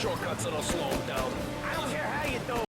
shortcuts that'll slow him down. I don't care how you do it.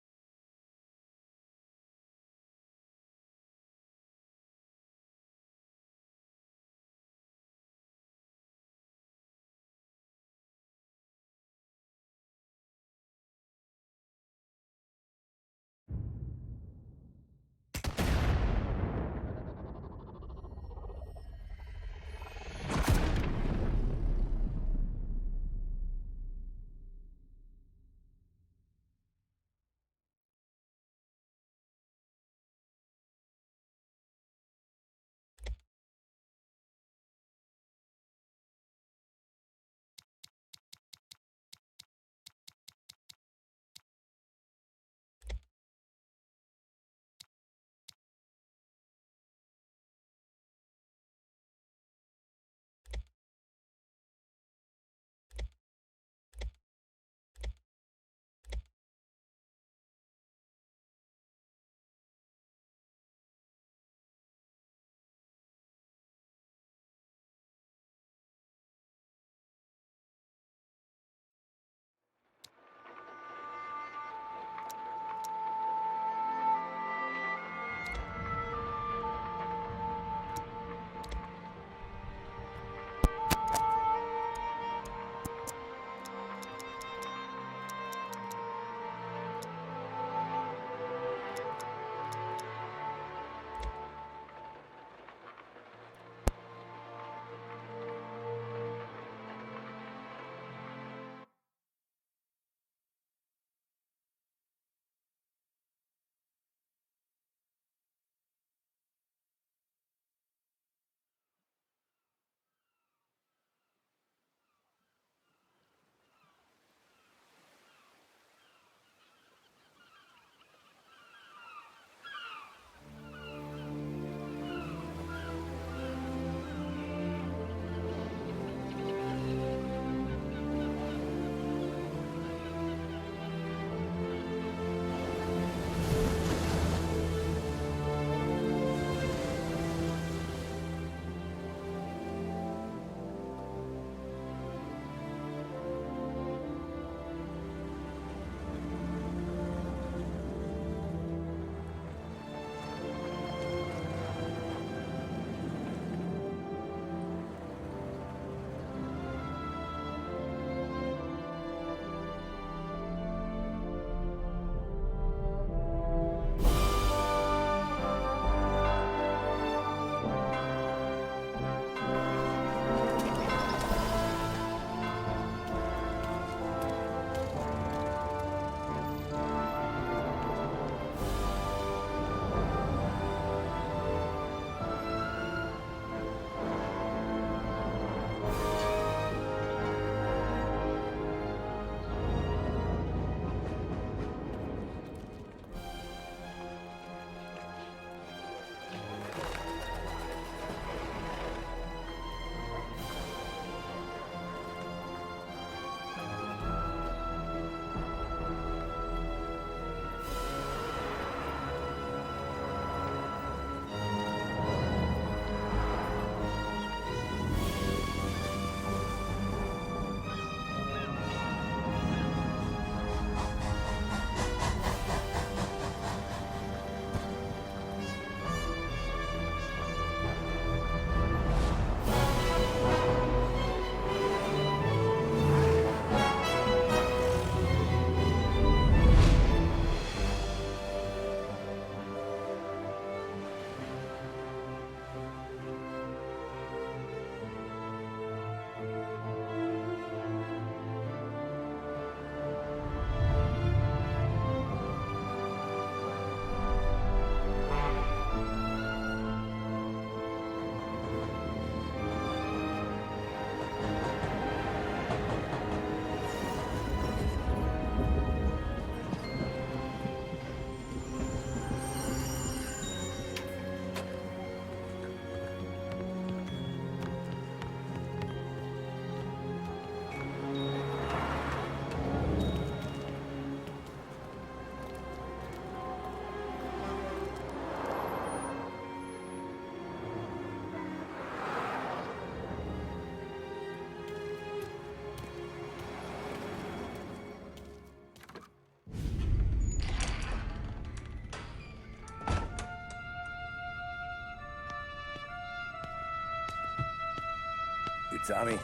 Tommy.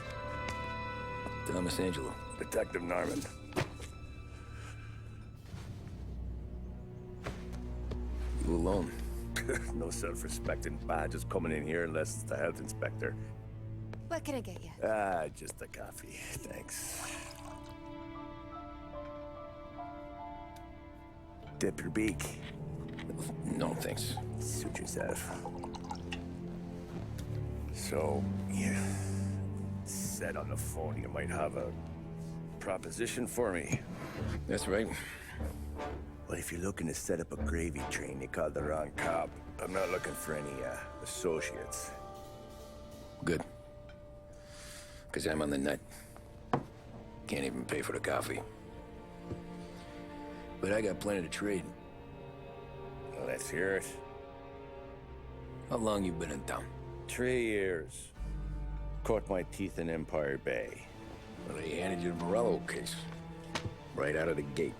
Thomas Angelo. Detective Norman. You alone? No self-respecting badges coming in here unless it's the health inspector. What can I get you? Just a coffee. Thanks. Dip your beak. No, thanks. Suit yourself. So, you said on the phone you might have a proposition for me. That's right. Well, if you're looking to set up a gravy train, you called the wrong cop. I'm not looking for any, associates. Good. Because I'm on the nut. Can't even pay for the coffee. But I got plenty to trade. Well, let's hear it. How long you been in town? 3 years. Caught my teeth in Empire Bay. Well, they handed you the Morello case. Right out of the gate.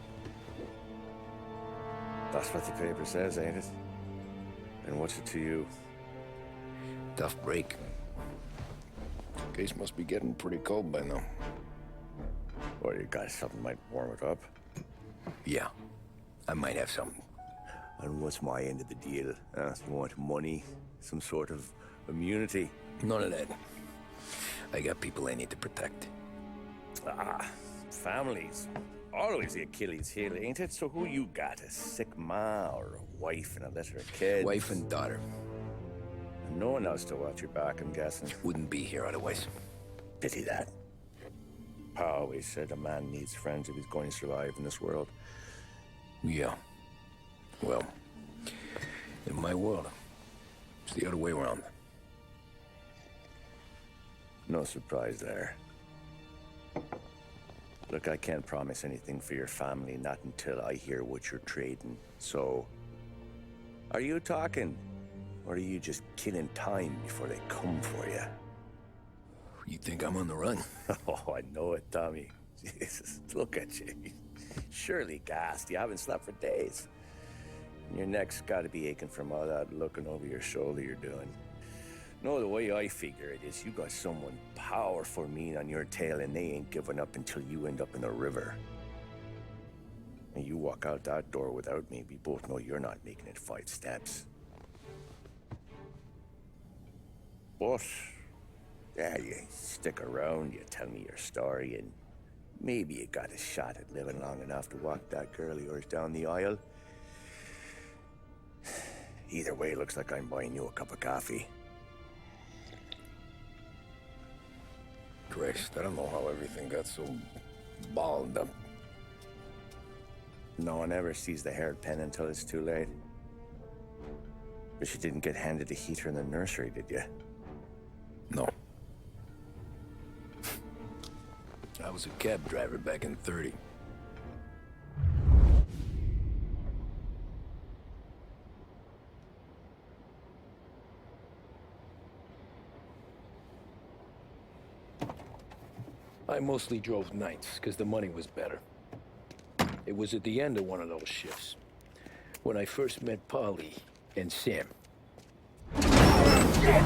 That's what the paper says, ain't it? And what's it to you? Tough break. Case must be getting pretty cold by now. Or you got something might warm it up? Yeah, I might have something. And what's my end of the deal? You want money? Some sort of immunity? None of that. I got people I need to protect. Families. Always the Achilles heel, ain't it? So who you got? A sick ma or a wife and a litter of kids? Wife and daughter. No one else to watch your back, I'm guessing. Wouldn't be here otherwise. Pity that. Pa always said a man needs friends if he's going to survive in this world. Yeah. Well, in my world, it's the other way around. No surprise there. Look, I can't promise anything for your family, not until I hear what you're trading. So, are you talking? Or are you just killing time before they come for you? You think I'm on the run? Oh, I know it, Tommy. Jesus, look at you. Surely gassed. You haven't slept for days. And your neck's got to be aching from all that looking over your shoulder you're doing. No, the way I figure it is you got someone powerful mean on your tail and they ain't giving up until you end up in the river. And you walk out that door without me, we both know you're not making it 5 steps. But, yeah, you stick around, you tell me your story, and maybe you got a shot at living long enough to walk that girl of yours down the aisle. Either way, looks like I'm buying you a cup of coffee. Christ, I don't know how everything got so balled up. No one ever sees the hairpin until it's too late. But you didn't get handed a heater in the nursery, did you? No. I was a cab driver back in '30. I mostly drove nights, because the money was better. It was at the end of one of those shifts, when I first met Polly and Sam. Shit!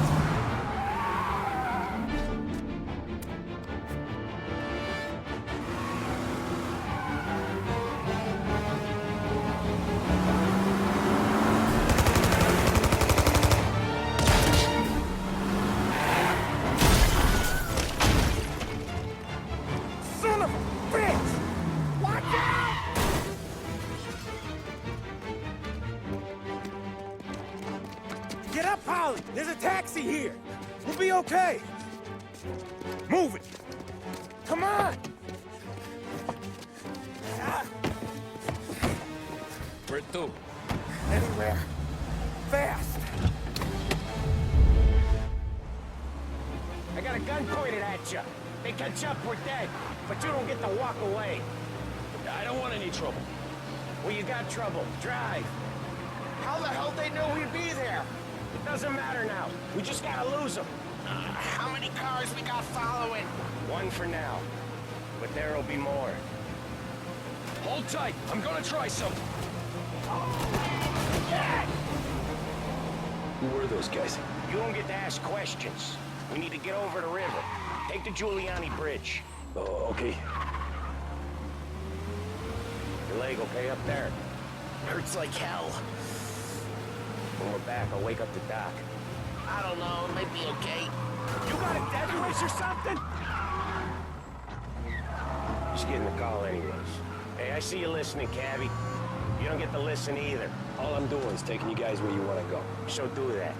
Get up, Holly! There's a taxi here! We'll be okay! Move it! Come on! Where to? Anywhere. Fast! I got a gun pointed at you. They catch up, we're dead. But you don't get to walk away. I don't want any trouble. Well, you got trouble. Drive. How the hell they know we'd be there? It doesn't matter now. We just gotta lose them. How many cars we got following? One for now. But there'll be more. Hold tight. I'm gonna try something. Who were those guys? You don't get to ask questions. We need to get over the river. Take the Giuliani Bridge. Oh, okay. Your leg okay up there? Hurts like hell. When we're back, I'll wake up the doc. I don't know, it might be okay. You got a death wish or something? Just getting the call anyways. Hey, I see you listening, Cabby. You don't get to listen either. All I'm doing is taking you guys where you want to go. So do that.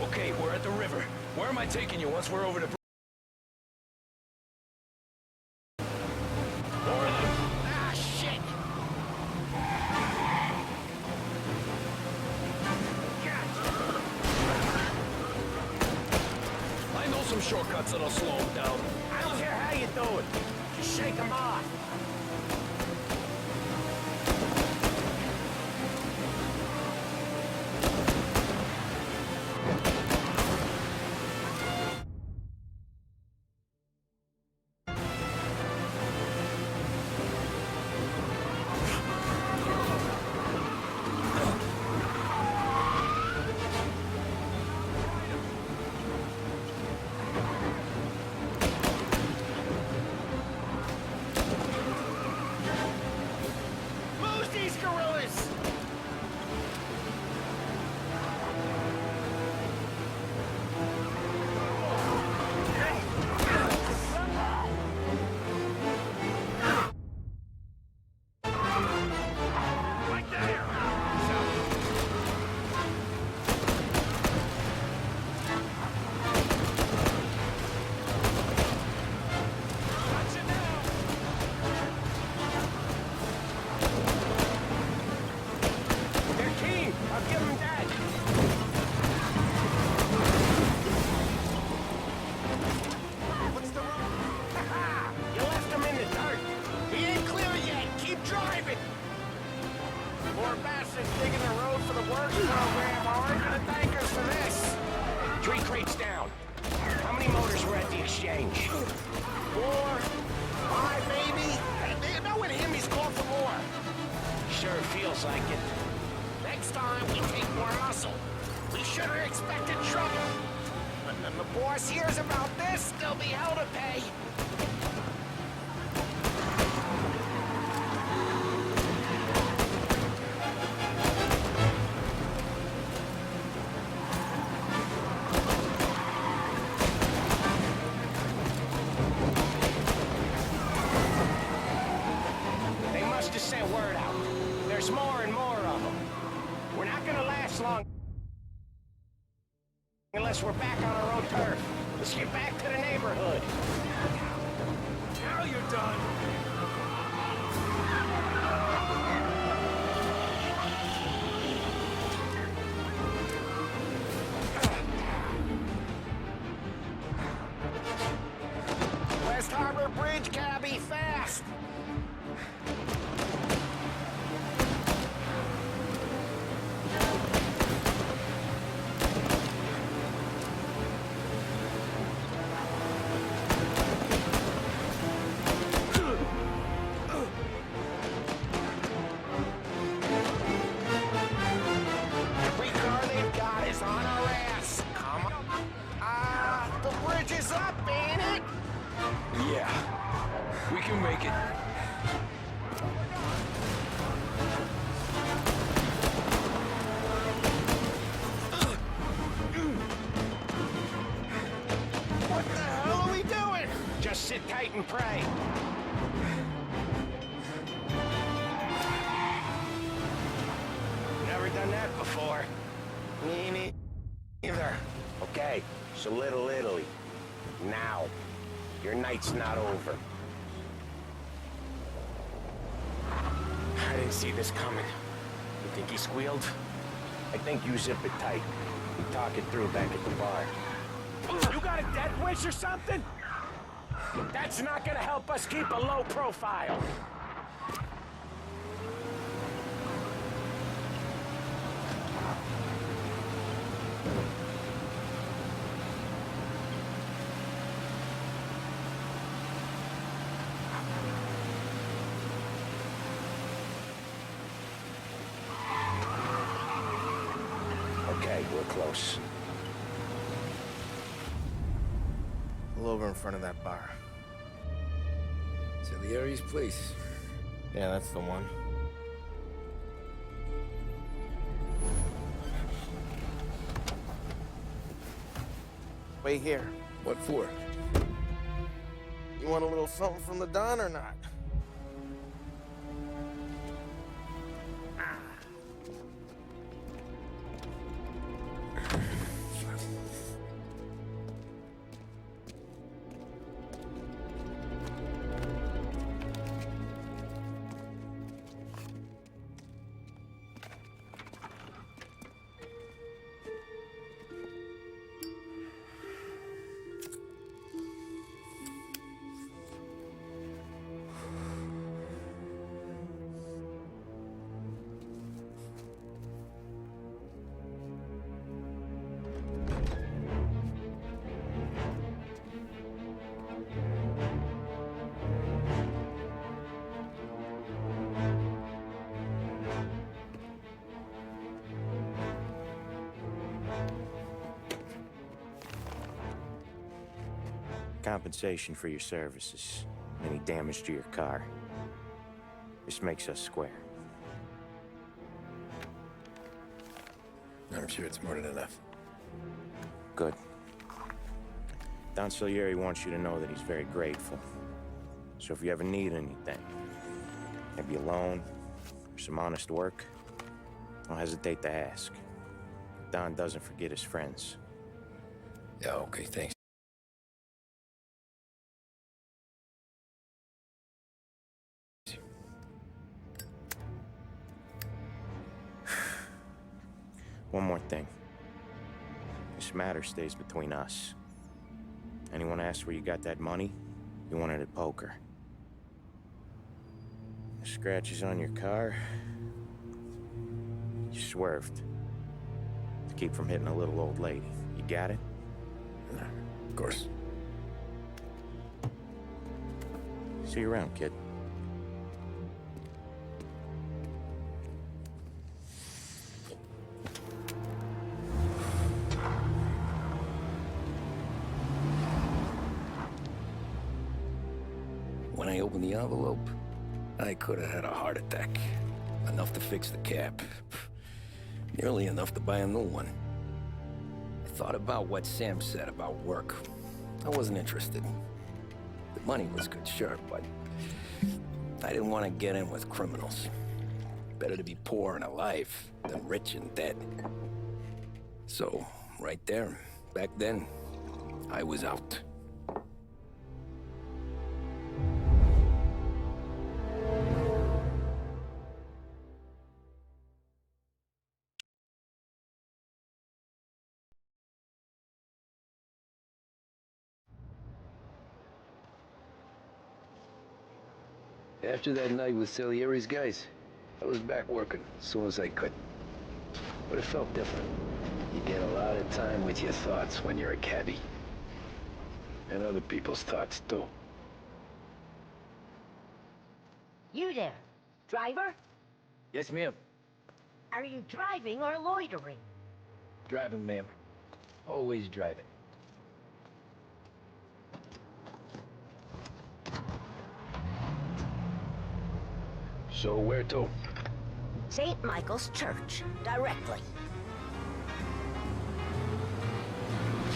Okay, we're at the river. Where am I taking you once we're over the bridge? Ah, shit! I know some shortcuts that'll slow him down. I don't care how you do it. Just shake him off. Lose these gorillas! Right there! Watch it now! They're keen! I'll give them that! What's the wrong? Ha-ha! You left him in the dirt! He ain't clear yet! Keep driving! Poor bastards digging the road for the works program aren't gonna thank us for this! 3 crates down. How many motors were at the exchange? 4, 5 maybe? You know with him he's called for more. Sure feels like it. Next time we take more muscle. We should have expected trouble. When the boss hears about this, there'll be hell to pay. They must have sent word out. There's more and more of them. We're not gonna last long unless we're back on our own turf. Let's get back to the neighborhood. Now you're done. West Harbor Bridge, cabby, fast! Every car they've got is on our ass. Come on. The bridge is up, ain't it? Yeah, we can make it. What the hell are we doing? Just sit tight and pray. Never done that before. Me neither. Okay, so Little Italy. Now. Your night's not over. I didn't see this coming. You think he squealed? I think you zip it tight. We talk it through back at the bar. You got a death wish or something? That's not gonna help us keep a low profile. We're close. Pull over in front of that bar. Salieri's place. Yeah, that's the one. Wait here. What for? You want a little something from the Don or not? Compensation for your services. Any damage to your car. This makes us square. I'm sure it's more than enough. Good. Don Salieri wants you to know that he's very grateful. So if you ever need anything, maybe a loan or some honest work, don't hesitate to ask. Don doesn't forget his friends. Yeah, okay, thanks. One more thing. This matter stays between us. Anyone asks where you got that money, you won it at poker. The scratches on your car, you swerved to keep from hitting a little old lady. You got it? Of course. See you around, kid. When I opened the envelope, I could have had a heart attack. Enough to fix the cap. Nearly enough to buy a new one. I thought about what Sam said about work. I wasn't interested. The money was good, sure, but I didn't want to get in with criminals. Better to be poor and alive than rich and dead. So, right there, back then, I was out. After that night with Salieri's guys, I was back working as soon as I could. But it felt different. You get a lot of time with your thoughts when you're a cabbie. And other people's thoughts, too. You there, driver? Yes, ma'am. Are you driving or loitering? Driving, ma'am. Always driving. So where to? St. Michael's Church, directly.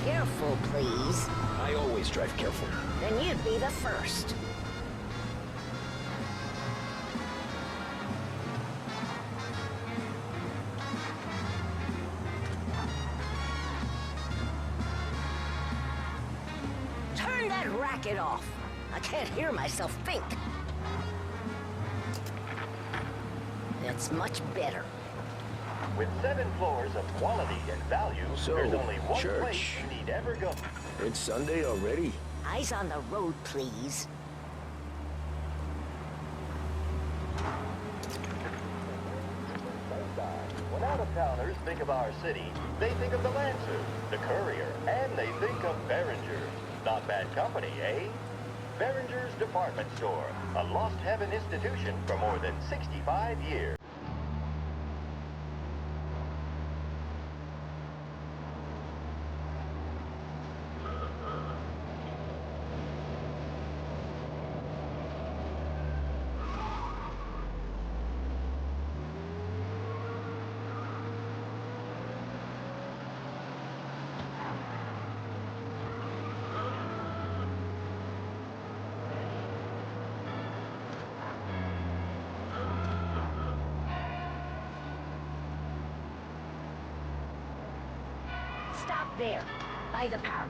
Careful, please. I always drive careful. Then you'd be the first. Turn that racket off. I can't hear myself think. That's much better. With 7 floors of quality and value, So, there's only one church. place you need ever go. It's Sunday already? Eyes on the road, please. When out-of-towners think of our city, they think of the Lancer, the Courier, and they think of Behringer's. Not bad company, eh? Behringer's Department Store, a lost heaven institution for more than 65 years. stop there, by the park.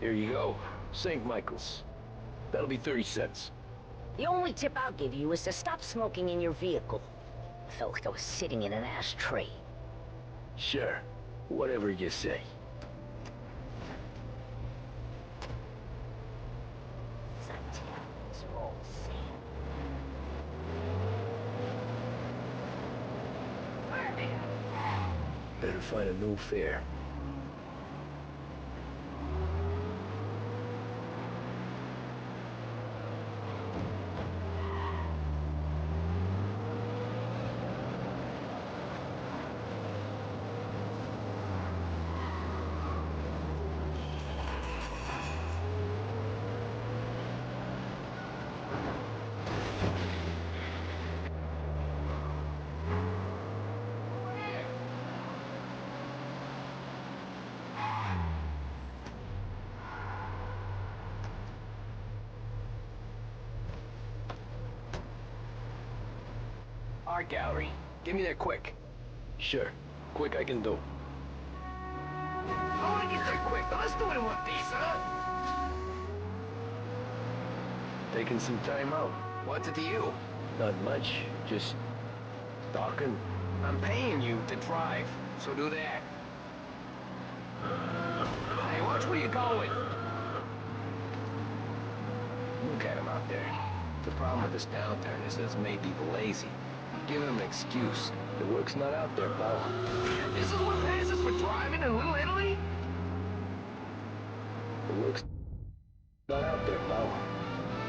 Here you go. St. Michael's. That'll be 30 cents. The only tip I'll give you is to stop smoking in your vehicle. I felt like I was sitting in an ashtray. Sure. Whatever you say. It's a tip. Small thing. Better find a new fare. Art gallery. Give me there quick. Sure. Quick I can do. I want to get there quick, but let's do it in one piece, huh? Taking some time out. What's it to you? Not much. Just talking. I'm paying you to drive, so do that. Hey, watch where you're going. Look at him out there. The problem with this downturn is it's made people lazy. Give him an excuse. The work's not out there, pal. This is what passes for driving in Little Italy? The work's not out there, pal.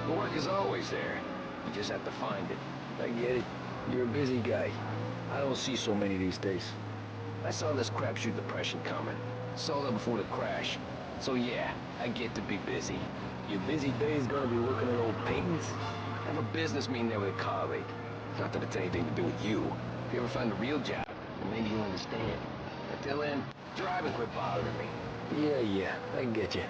The work is always there. You just have to find it. I get it. You're a busy guy. I don't see so many these days. I saw this crapshoot depression coming. Sold up before the crash. So yeah, I get to be busy. Your busy day's gonna be looking at old paintings? I have a business meeting there with a colleague. Not that it's anything to do with you. If you ever find a real job, then maybe you'll understand. Until then, drive and quit bothering me. Yeah, I get you.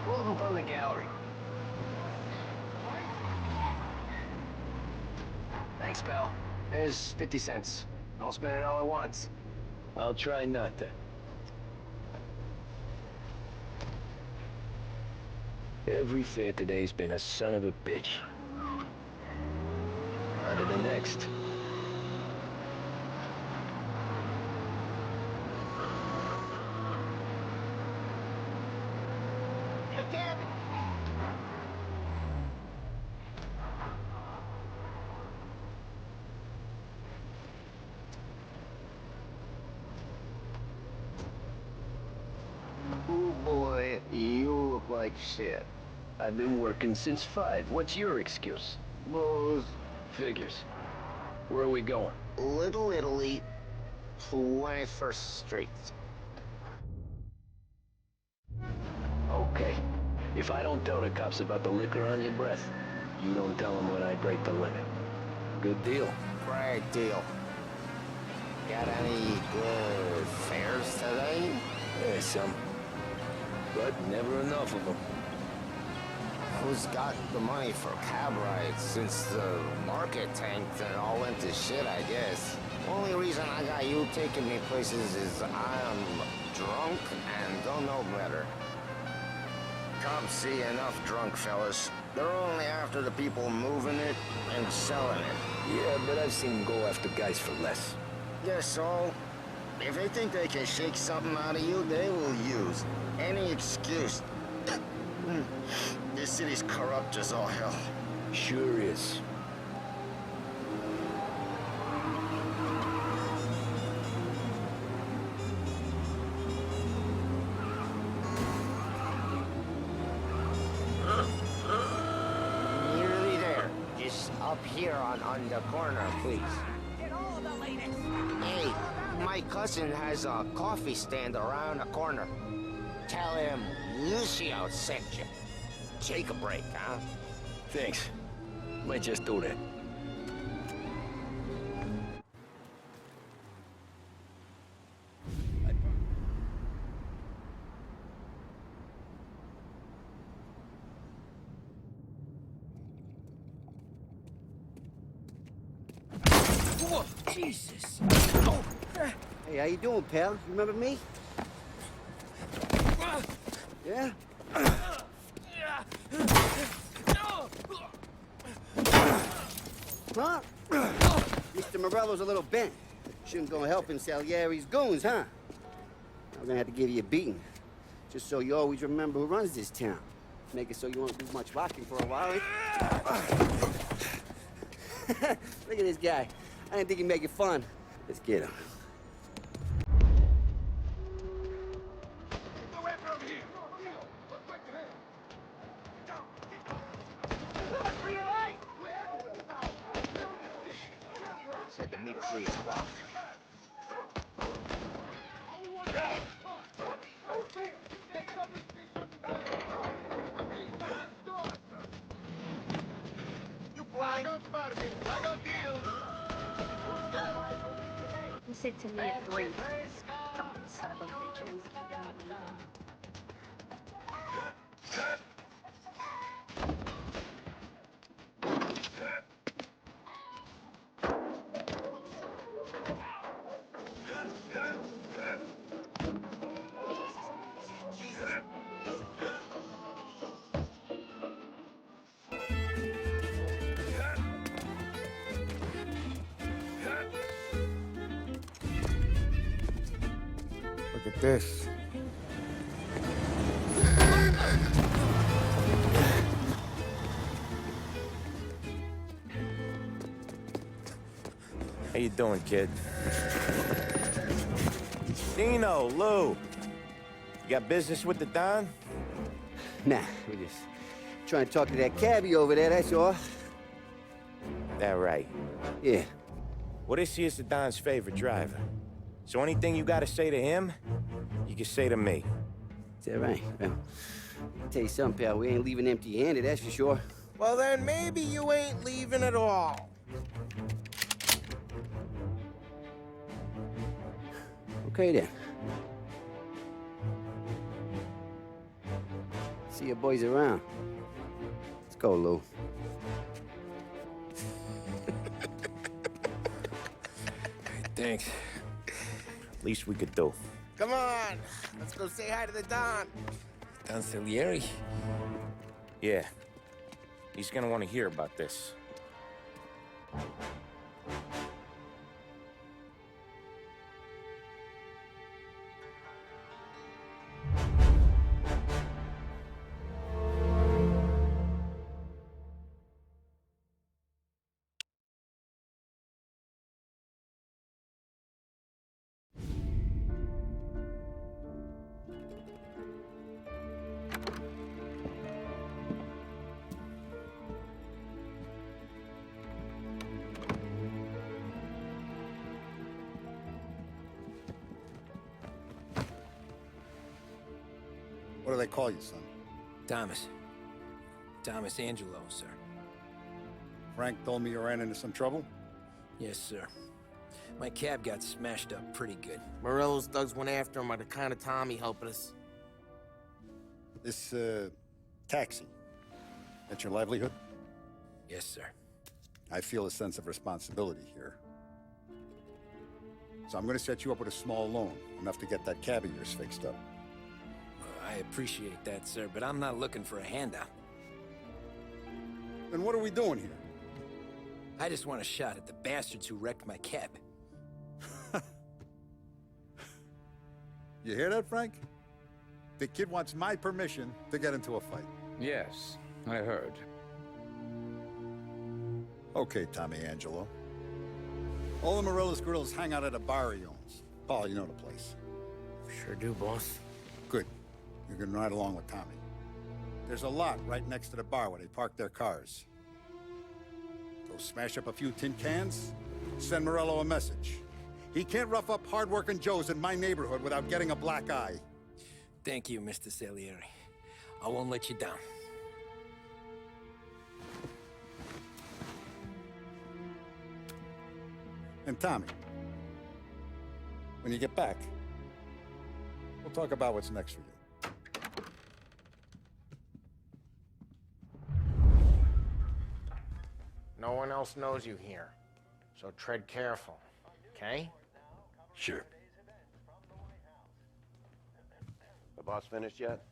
Pull up on the gallery. Thanks, pal. There's 50 cents. I'll spend it all at once. I'll try not to. Every fare today's been a son of a bitch. On to the next. Hey, Dad! Oh boy, you look like shit. I've been working since 5. What's your excuse? Booze. Figures. Where are we going? Little Italy, 21st Street. Okay. If I don't tell the cops about the liquor on your breath, you don't tell them when I break the limit. Good deal. Great deal. Got any good fares today? Yeah, some. But never enough of them. Who's got the money for cab rides since the market tanked and all went to shit, I guess? Only reason I got you taking me places is I'm drunk and don't know better. Cops see enough drunk fellas. They're only after the people moving it and selling it. Yeah, but I've seen them go after guys for less. Guess so. If they think they can shake something out of you, they will use any excuse. This city's corrupt as all hell. Sure is. Nearly there. Just up here on the corner, please. Hey, my cousin has a coffee stand around the corner. Tell him Lucio sent you. Take a break, huh? Thanks. Might just do that. Whoa, Jesus. Oh. Hey, how you doing, pal? You remember me? Yeah? Huh? Mr. Morello's a little bent. Shouldn't go helping Salieri's goons, huh? I'm gonna have to give you a beating. Just so you always remember who runs this town. Make it so you won't do much rocking for a while. Look at this guy. I didn't think he'd make it fun. Let's get him. Said to meet 3 o'clock. You blind? He said to me at 3. Son of a bitch. Look at this. How you doing, kid? Dino, Lou. You got business with the Don? Nah, we're just trying to talk to that cabbie over there, that's all. That right. Yeah. Well, this here's the Don's favorite driver. So anything you gotta say to him, you can say to me. Is that right? Well, I'll tell you something, pal. We ain't leaving empty-handed, that's for sure. Well, then maybe you ain't leaving at all. Okay, then. See your boys around. Let's go, Lou. Thanks. Least we could do. Come on, let's go say hi to the Don. Don Salieri? Yeah. He's gonna want to hear about this. What do they call you, son? Thomas. Thomas Angelo, sir. Frank told me you ran into some trouble? Yes, sir. My cab got smashed up pretty good. Morello's thugs went after him by the kind of Tommy helping us. This, taxi. That's your livelihood? Yes, sir. I feel a sense of responsibility here. So I'm gonna set you up with a small loan, enough to get that cab of yours fixed up. I appreciate that, sir, but I'm not looking for a handout. Then what are we doing here? I just want a shot at the bastards who wrecked my cab. You hear that, Frank? The kid wants my permission to get into a fight. Yes, I heard. Okay, Tommy Angelo. All the Morello's girls hang out at a bar he owns. Paul, you know the place. Sure do, boss. Good. You can ride along with Tommy. There's a lot right next to the bar where they park their cars. Go smash up a few tin cans, Send Morello a message. He can't rough up hard-working Joes in my neighborhood without getting a black eye. Thank you, Mr. Salieri. I won't let you down. And Tommy, when you get back, we'll talk about what's next for you. No one else knows you here, so tread careful, okay? Sure. The boss finished yet?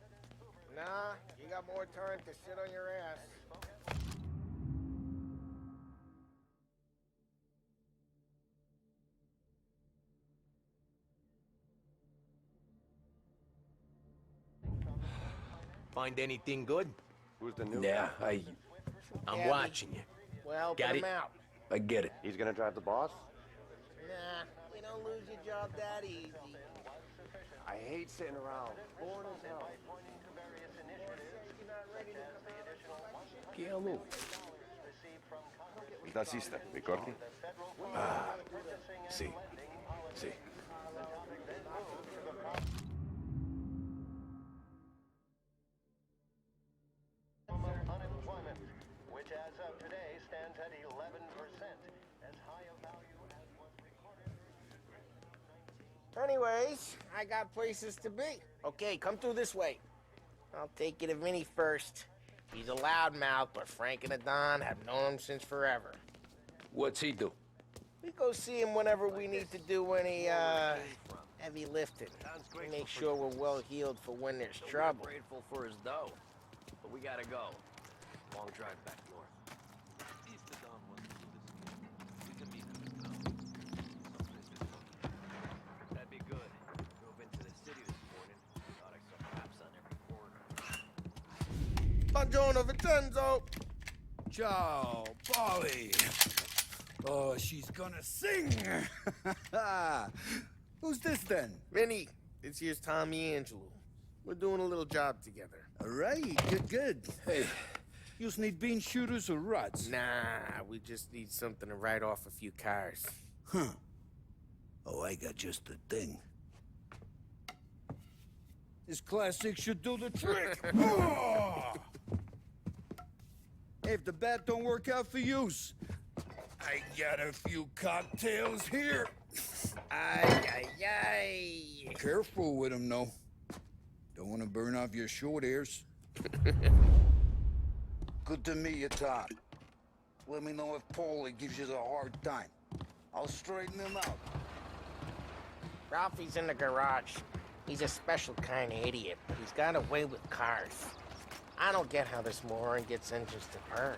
Nah, you got more time to sit on your ass. Find anything good? Who's the new Yeah, guy? I'm watching you. Well, Got put it? him out. I get it. He's gonna drive the boss? Nah, you don't lose your job that easy. I hate sitting around. Bored as hell. Chiamo. Il tassista, ricordi? Ah, sì, sì. Unemployment, which as of today stands at 11%, as high a value as was recorded. Anyways, I got places to be. Okay, come through this way. I'll take you to Vinny first. He's a loudmouth, but Frank and the Don have known him since forever. What's he do? We go see him whenever we need to do any, heavy lifting. We make sure we're well healed for when there's trouble. Grateful for his dough, but we gotta go. Long drive back north. That'd be good. Drove into the city this morning. Thought I saw cops on every corner. Buongiorno, Vincenzo! Ciao, Polly. Oh, she's gonna sing. Who's this then? Vinny, this here's Tommy Angelo. We're doing a little job together. All right, good. Hey, you need bean shooters or rods? Nah, we just need something to write off a few cars. Huh. Oh, I got just the thing. This classic should do the trick. Oh! If the bat don't work out for use, I got a few cocktails here. Ay, ay, ay. Careful with them, though. Don't want to burn off your short hairs. Good to meet you, Tom. Let me know if Paulie gives you a hard time. I'll straighten him out. Ralphie's in the garage. He's a special kind of idiot, but he's got a way with cars. I don't get how this moron gets engines to burn.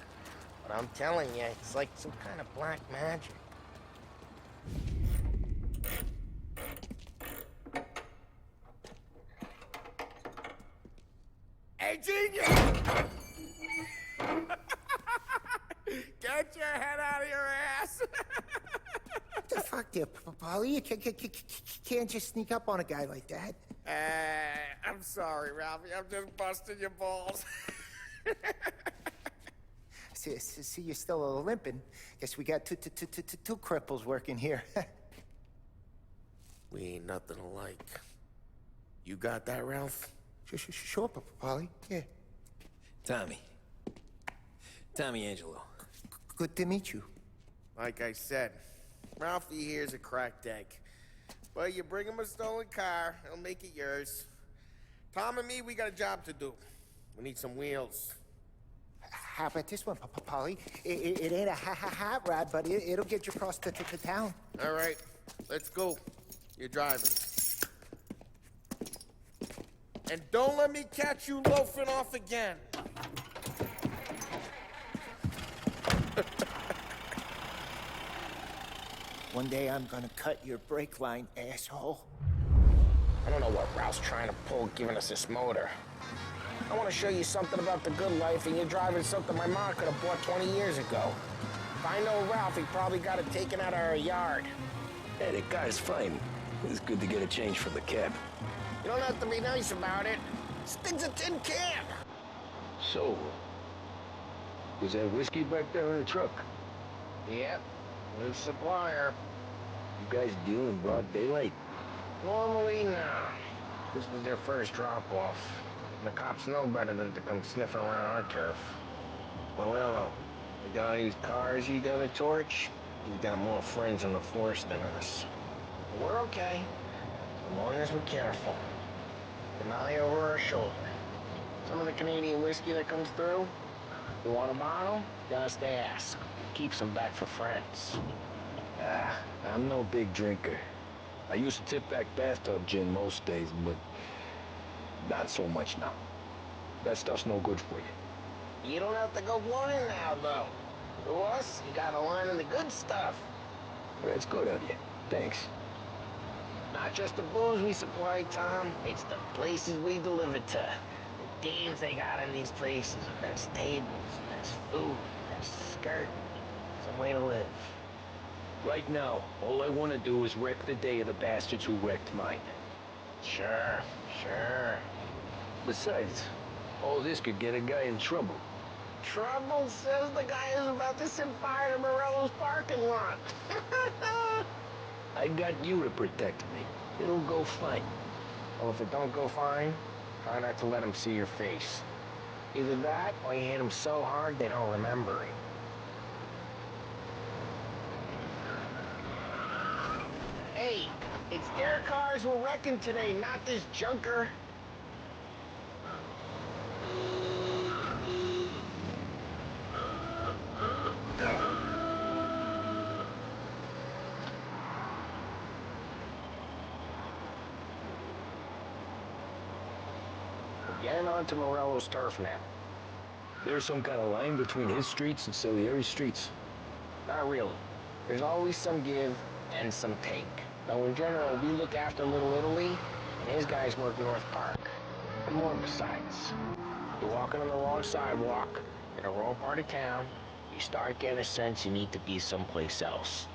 But I'm telling you, it's like some kind of black magic. Hey, genius! Get your head out of your ass! What the fuck there, Polly? You can't just sneak up on a guy like that. I'm sorry, Ralphie. I'm just busting your balls. See, you're still limping. Guess we got two cripples working here. We ain't nothing alike. You got that, Ralph? Sure, Polly. Yeah. Tommy. Tommy Angelo. Good to meet you. Like I said, Ralphie here's a cracked egg. But you bring him a stolen car, he'll make it yours. Tom and me, we got a job to do. We need some wheels. How about this one, Polly? It ain't a hot rod, but it'll get you across to town. All right, let's go. You're driving. And don't let me catch you loafing off again. One day I'm gonna cut your brake line, asshole. I don't know what Ralph's trying to pull giving us this motor. I want to show you something about the good life, and you're driving something my mom could have bought 20 years ago. If I know Ralph, he probably got it taken out of our yard. Hey, the car's fine. It's good to get a change from the cab. You don't have to be nice about it. This thing's a tin can. So, was that whiskey back there in the truck? Yep. New supplier. You guys deal in broad daylight? Normally, no. This was their first drop-off. The cops know better than to come sniffing around our turf. Morello, the guy whose cars you gonna torch, he's got more friends on the force than us. But we're okay, as long as we're careful. An eye over our shoulder. Some of the Canadian whiskey that comes through, you want a bottle? Just ask. Keeps them back for friends. I'm no big drinker. I used to tip back bathtub gin most days, but not so much now. That stuff's no good for you. You don't have to go blind now, though. To us, you gotta learn the good stuff. That's good of you. Thanks. Not just the booze we supply, Tom. It's the places we deliver to. The games they got in these places. There's tables, there's food, there's skirt. Some way to live. Right now, all I want to do is wreck the day of the bastards who wrecked mine. Sure. Besides, all this could get a guy in trouble. Trouble, says the guy who's about to set fire to Morello's parking lot. I got you to protect me. It'll go fine. Well, if it don't go fine, try not to let them see your face. Either that, or you hit them so hard they don't remember it. Hey, it's their cars we're wrecking today, not this junker. We're getting onto Morello's turf now. There's some kind of line between his streets and Salieri's streets. Not really. There's always some give and some take. Though in general, we look after Little Italy, and his guys work North Park. And more besides. You're walking on the wrong sidewalk, in a wrong part of town, you start getting a sense you need to be someplace else.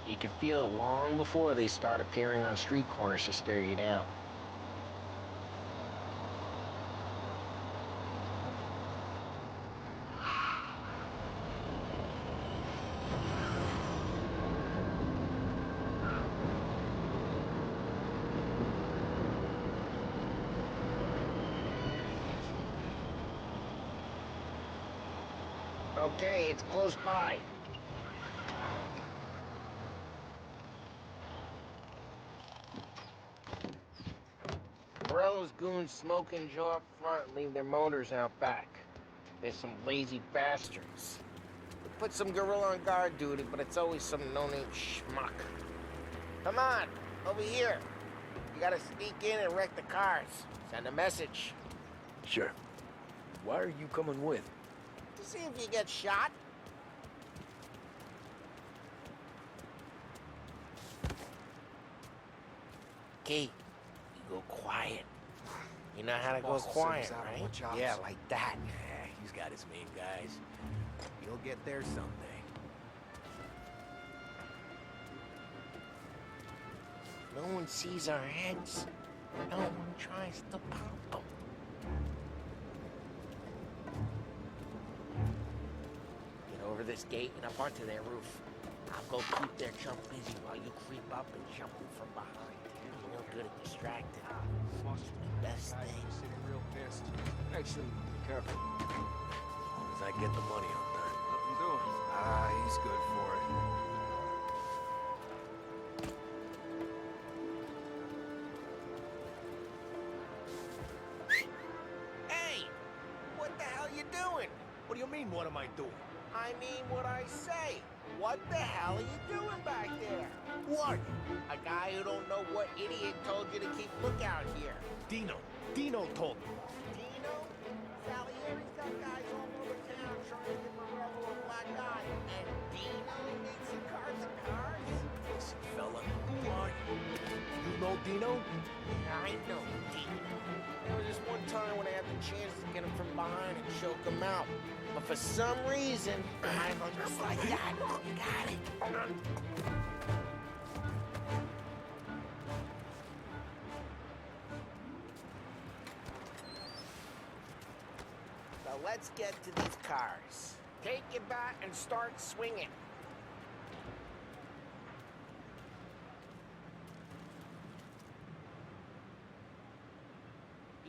You can feel it long before they start appearing on street corners to stare you down. Okay, it's close by. Morello's goons smoke and jaw up front and leave their motors out back. There's some lazy bastards. We put some gorilla on guard duty, but it's always some no-name schmuck. Come on, over here. You gotta sneak in and wreck the cars. Send a message. Sure. Why are you coming with? To see if you get shot. Okay, you go quiet. You know how to go quiet, right? Yeah, like that. Yeah, he's got his main guys. He'll get there someday. No one sees our heads. No one tries to pop them. Get over this gate and up onto their roof. I'll go keep their chump busy while you creep up and jump them from behind. You're real good at distracting. Best thing. Sitting real pissed. Actually, be careful. As long as I get the money on time. Let him do it. He's good for it. Hey! What the hell you doing? What do you mean, what am I doing? I mean what I say. What the hell are you doing back there? Who are you? A guy who don't know what idiot told you to keep lookout here. Dino. Dino told me. Dino? Salieri's got guys all over town trying to get Morello a black eye. And Dino thinks he cards and cards? Listen, fella, who are you? You know Dino? I know Dino. There was this one time when I had the chance to get him from behind and choke him out. But for some reason, I go just like that. You got it. So let's get to these cars. Take your bat and start swinging.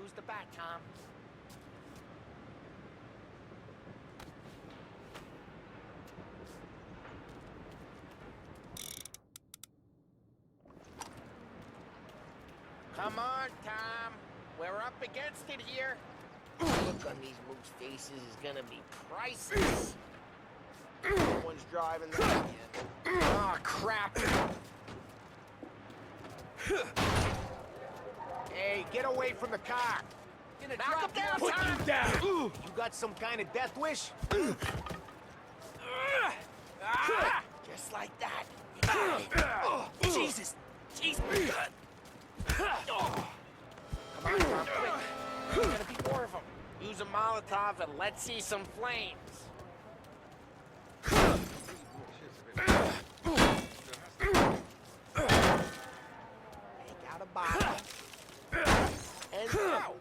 Use the bat, Tom. Come on, Tom. We're up against it here. The look on these mooks' faces is gonna be priceless. Someone's driving that again. Oh, crap. Hey, get away from the car. Knock him down, Put Tom. him down. You got some kind of death wish? Just like that. Jesus. Jesus. Come on, Tom, quick. There's gonna be more of them. Use a Molotov and let's see some flames. Take out a bottle. And throw.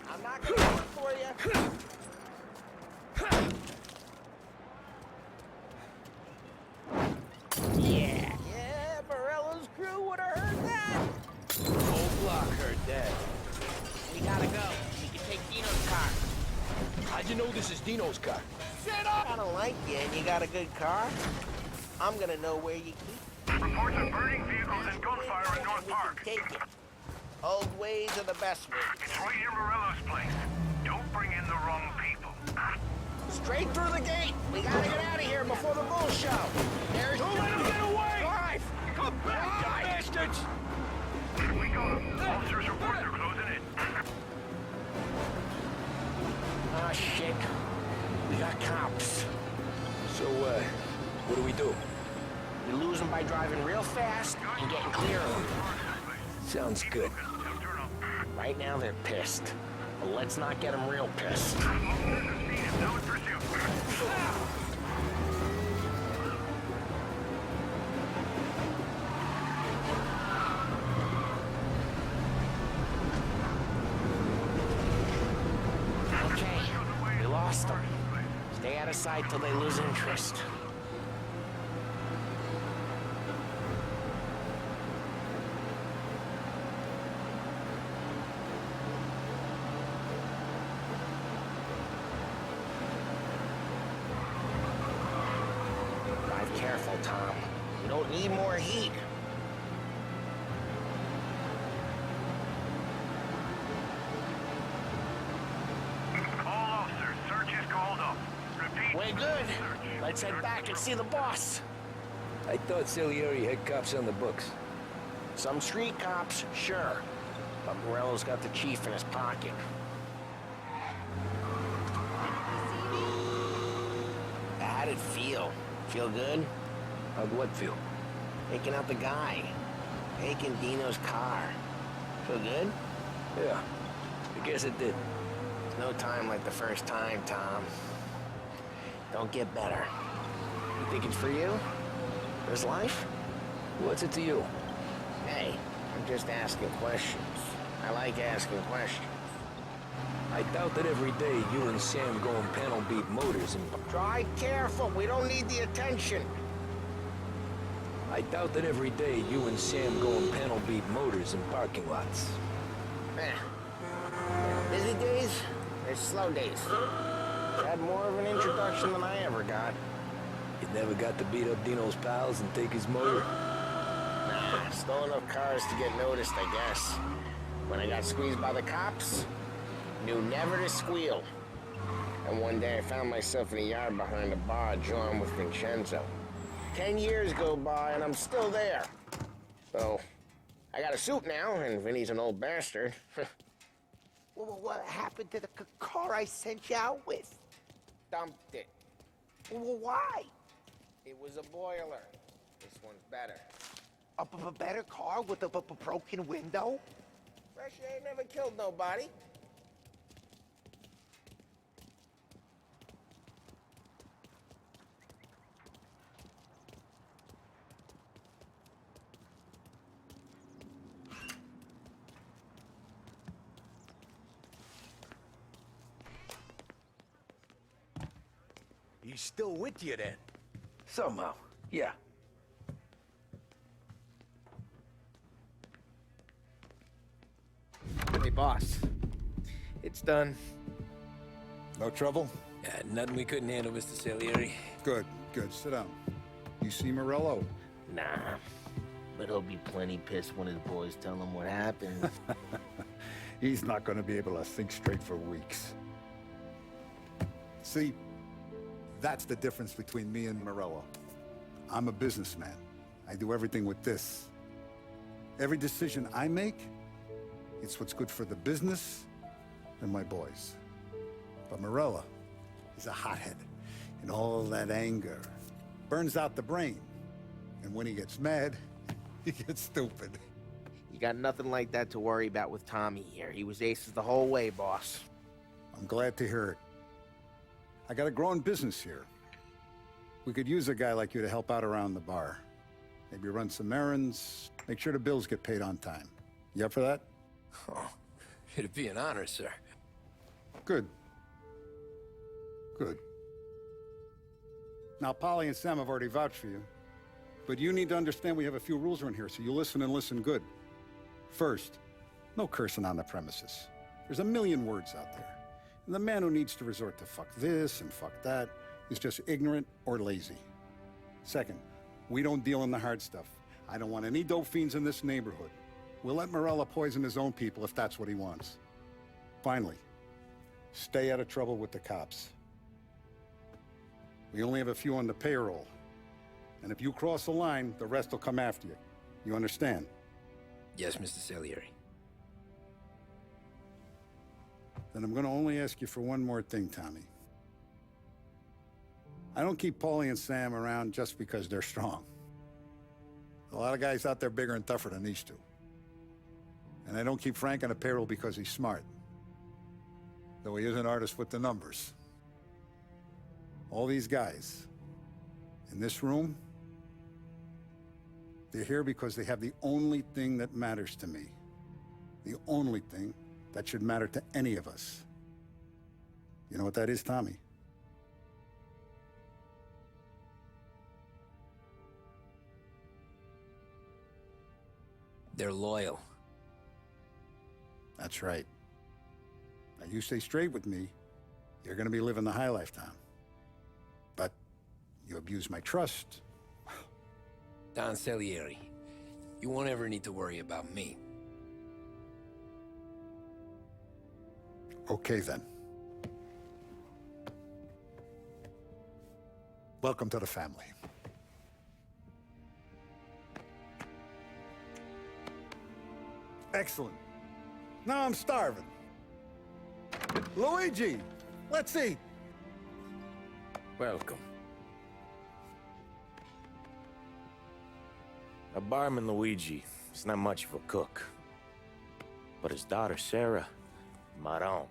I'm not gonna do it for you. Yeah, Morello's crew would have heard that. Whole block heard that. We gotta go. We can take Dino's car. How'd you know this is Dino's car? Sit up! I don't like you, and you got a good car. I'm gonna know where you keep. Reports of burning vehicles and gunfire in North Park. Take it. Old ways are the best ways. It's right near Morello's place. Don't bring in the wrong people. Straight through the gate. We gotta get out of here before the bull show. There's Don't let him get away! Drive! Come back, you bastards! We got them. Officers report they're closing in. Oh, shit. We got cops. So, what do we do? We lose them by driving real fast and getting clear of them. Sounds good. Right now, they're pissed. But let's not get them real pissed. Officers have seen him. Now in pursuit. Okay, we lost them. Stay out of sight till they lose interest. Drive careful, Tom. You don't need more heat. All officers, search is called up. Repeat. We're good. Let's head back and see the boss. I thought Salieri had cops on the books. Some street cops, sure. But Morello's got the chief in his pocket. How'd it feel? Feel good? How'd what feel? Taking out the guy. Taking Dino's car. Feel good? Yeah, I guess it did. There's no time like the first time, Tom. Don't get better. You think it's for you? This life? What's it to you? Hey, I'm just asking questions. I like asking questions. I doubt that every day you and Sam go and panel beat motors and... Drive careful. We don't need the attention. I doubt that every day you and Sam go and panel beat motors in parking lots. Busy days, there's slow days. Had more of an introduction than I ever got. You never got to beat up Dino's pals and take his motor? Nah, stole enough cars to get noticed, I guess. When I got squeezed by the cops, knew never to squeal. And one day I found myself in a yard behind a bar drawn with Vincenzo. 10 years go by and I'm still there. So, I got a suit now, and Vinny's an old bastard. Well, what happened to the car I sent you out with? Dumped it. Well, why? It was a boiler. This one's better. A better car with a broken window? Fresh air ain't never killed nobody. he's still with you then? Somehow, yeah. Hey, boss. It's done. No trouble? Yeah, nothing we couldn't handle, Mr. Salieri. Good, good. Sit down. You see Morello? Nah. But he'll be plenty pissed when his boys tell him what happened. He's not going to be able to think straight for weeks. See, that's the difference between me and Morello. I'm a businessman. I do everything with this. Every decision I make, it's what's good for the business and my boys. But Morello is a hothead, and all that anger burns out the brain. And when he gets mad, he gets stupid. You got nothing like that to worry about with Tommy here. He was aces the whole way, boss. I'm glad to hear it. I got a growing business here. We could use a guy like you to help out around the bar. Maybe run some errands, make sure the bills get paid on time. You up for that? Oh, it'd be an honor, sir. Good. Good. Now, Polly and Sam have already vouched for you. But you need to understand we have a few rules around here, so you listen and listen good. First, no cursing on the premises. There's a million words out there. And the man who needs to resort to fuck this and fuck that is just ignorant or lazy. Second, we don't deal in the hard stuff. I don't want any dope fiends in this neighborhood. We'll let Morello poison his own people if that's what he wants. Finally, stay out of trouble with the cops. We only have a few on the payroll. And if you cross the line, the rest will come after you. You understand? Yes, Mr. Salieri. Then I'm going to only ask you for one more thing, Tommy. I don't keep Paulie and Sam around just because they're strong. A lot of guys out there bigger and tougher than these two. And I don't keep Frank on a payroll because he's smart. Though he is an artist with the numbers. All these guys in this room, they're here because they have the only thing that matters to me. The only thing that should matter to any of us. You know what that is, Tommy? They're loyal. That's right. Now, you stay straight with me, you're gonna be living the high life, Tom. But you abuse my trust. Don Salieri, you won't ever need to worry about me. Okay, then. Welcome to the family. Excellent. Now I'm starving. Luigi, let's eat. Welcome. A barman, Luigi, is not much of a cook. But his daughter, Sarah, Maron.